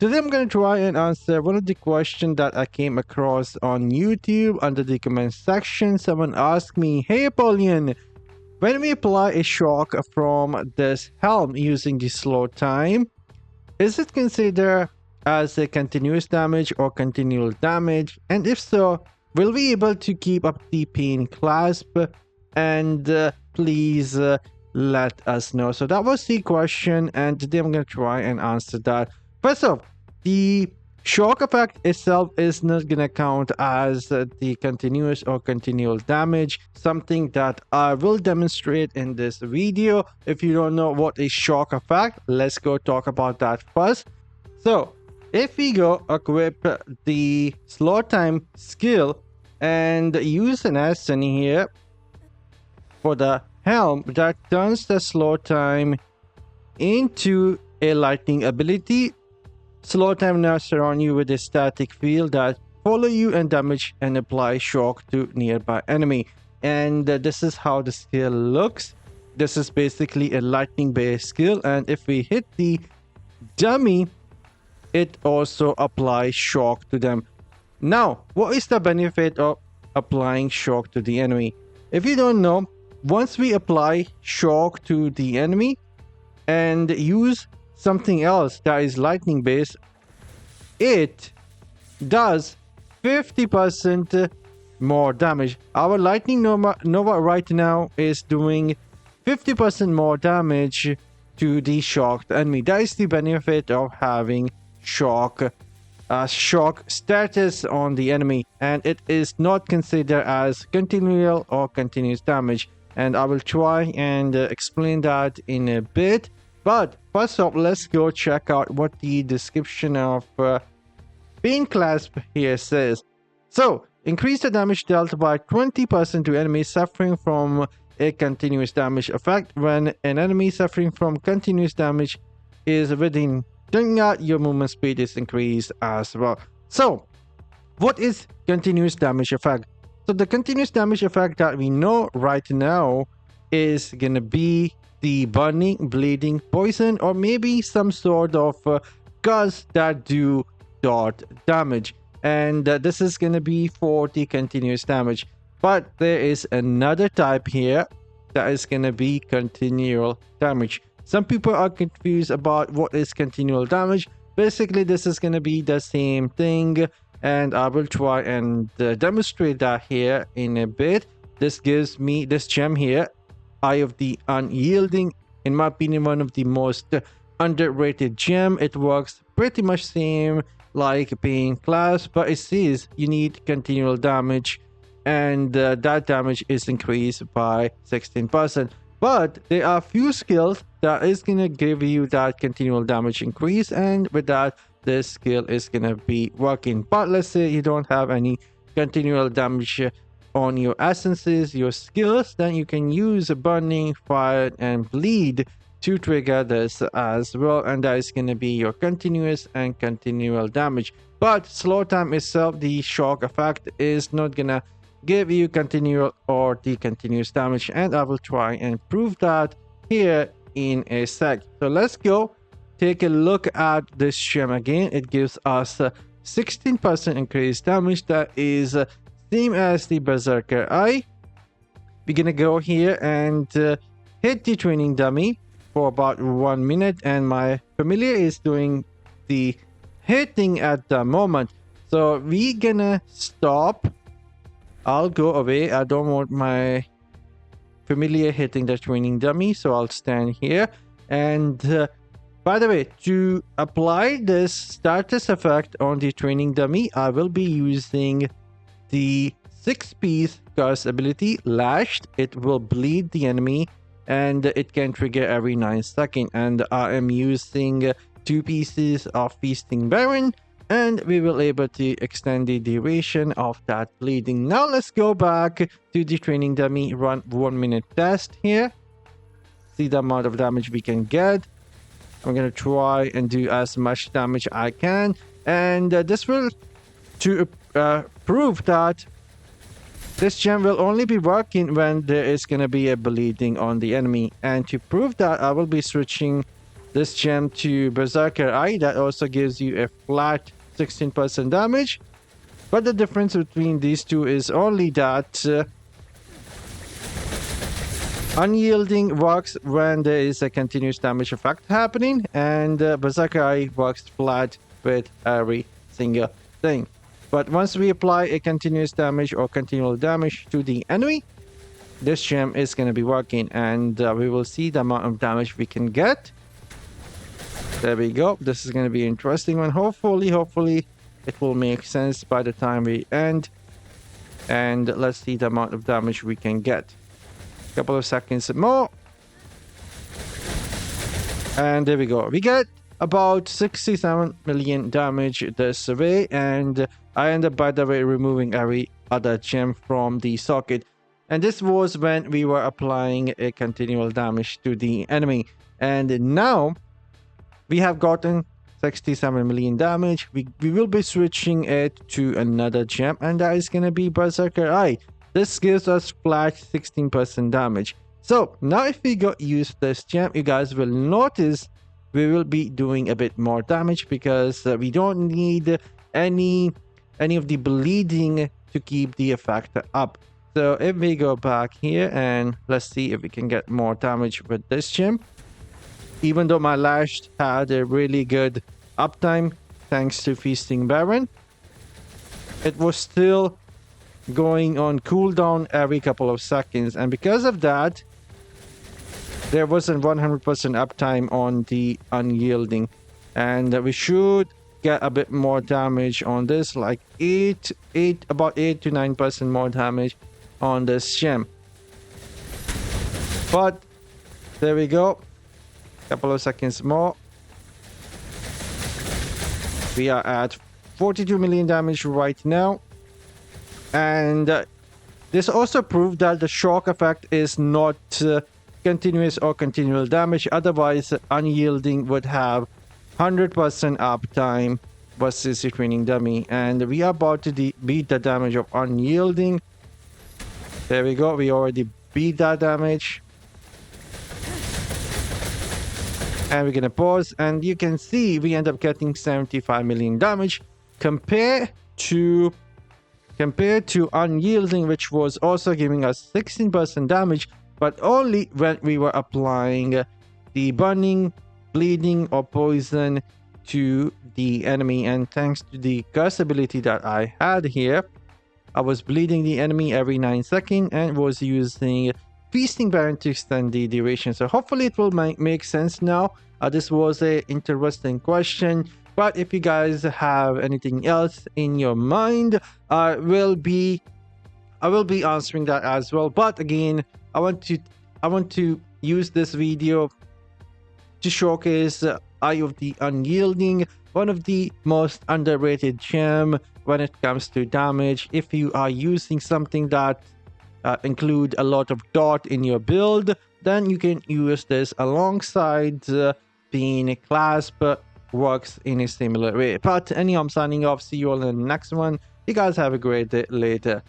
Today I'm going to try and answer one of the questions that I came across on YouTube under the comment section. Someone asked me, "Hey Apollyon, when we apply a shock from this helm using the slow time, is it considered as a continuous damage or continual damage? And if so, will we able to keep up the pain clasp? And please let us know." So that was the question, and today I'm going to try and answer that. First off, the shock effect itself is not going to count as the continuous or continual damage, something that I will demonstrate in this video. If you don't know what is shock effect, let's go talk about that first. So if we go equip the slow time skill and use an action here for the helm that turns the slow time into a lightning ability, slow time now surround you with a static field that follow you and damage and apply shock to nearby enemy. And this is how the skill looks. This is basically a lightning based skill, and if we hit the dummy, it also applies shock to them. Now, what is the benefit of applying shock to the enemy? If you don't know, once we apply shock to the enemy and use something else that is lightning based, it does 50% more damage. Our lightning nova right now is doing 50% more damage to the shocked enemy. That is the benefit of having shock status on the enemy, and it is not considered as continual or continuous damage, and I will try and explain that in a bit. But first off, let's go check out what the description of pain clasp here says. So increase the damage dealt by 20% to enemies suffering from a continuous damage effect. When an enemy suffering from continuous damage is within your movement speed is increased as well. So what is continuous damage effect? So the continuous damage effect that we know right now is gonna be the burning, bleeding, poison, or maybe some sort of gust that do dot damage, and this is gonna be for the continuous damage. But there is another type here that is gonna be continual damage. Some people are confused about what is continual damage. Basically, this is going to be the same thing, and I will try and demonstrate that here in a bit. This gives me this gem here, Eye of the Unyielding. In my opinion, one of the most underrated gem. It works pretty much same like pain class, but it says you need continual damage, and that damage is increased by 16%. But there are few skills that is gonna give you that continual damage increase, and with that, this skill is gonna be working. But let's say you don't have any continual damage on your essences, your skills, then you can use burning, fire, and bleed to trigger this as well, and that is gonna be your continuous and continual damage. But slow time itself, the shock effect, is not gonna give you continual or the continuous damage, and I will try and prove that here in a sec. So let's go take a look at this gem again. It gives us 16% increased damage. That is same as the Berserker Eye. We're gonna go here and hit the training dummy for about 1 minute, and my familiar is doing the hitting at the moment. So we're gonna stop. I'll go away. I don't want my familiar hitting the training dummy, so I'll stand here. And by the way, to apply this status effect on the training dummy, I will be using the 6-piece curse ability, Lashed. It will bleed the enemy, and it can trigger every 9 seconds. And I am using 2 pieces of Feasting Baron, and we will able to extend the duration of that bleeding. Now let's go back to the training dummy, run 1 minute test here, see the amount of damage we can get. I'm gonna try and do as much damage I can, and this will to prove that this gem will only be working when there is gonna be a bleeding on the enemy. And to prove that, I will be switching this gem to Berserker Eye. That also gives you a flat 16% damage. But the difference between these two is only that Unyielding works when there is a continuous damage effect happening, and Berserker Eye works flat with every single thing. But once we apply a continuous damage or continual damage to the enemy, this gem is going to be working, and we will see the amount of damage we can get. There we go. This is going to be an interesting one. Hopefully it will make sense by the time we end. And let's see the amount of damage we can get. Couple of seconds more, and there we go. We get about 67 million damage this way, and I end up, by the way, removing every other gem from the socket. And this was when we were applying a continual damage to the enemy, and now we have gotten 67 million damage. We will be switching it to another gem, and that is gonna be Berserker Eye. This gives us flat 16% damage. So now if we use this gem, you guys will notice we will be doing a bit more damage, because we don't need any of the bleeding to keep the effect up. So if we go back here and let's see if we can get more damage with this gem. Even though my Lash had a really good uptime thanks to Feasting Baron, it was still going on cooldown every couple of seconds, and because of that there wasn't 100% uptime on the Unyielding, and we should get a bit more damage on this, like about 8 to 9% more damage on this gem. But there we go, couple of seconds more, we are at 42 million damage right now. And this also proved that the shock effect is not continuous or continual damage. Otherwise, Unyielding would have 100% uptime versus the Training Dummy. And we are about to beat the damage of Unyielding. There we go. We already beat that damage. And we're going to pause. And you can see we end up getting 75 million damage compared to Unyielding, which was also giving us 16% damage, but only when we were applying the burning, bleeding, or poison to the enemy. And thanks to the curse ability that I had here, I was bleeding the enemy every 9 seconds and was using Feasting Baron to extend the duration. So hopefully it will make sense now. This was an interesting question. But if you guys have anything else in your mind, I will be answering that as well. But again, I want to use this video to showcase Eye of the Unyielding, one of the most underrated gem when it comes to damage. If you are using something that include a lot of dot in your build, then you can use this alongside being clasp. Works in a similar way. But anyhow, I'm signing off. See you all in the next one. You guys have a great day later.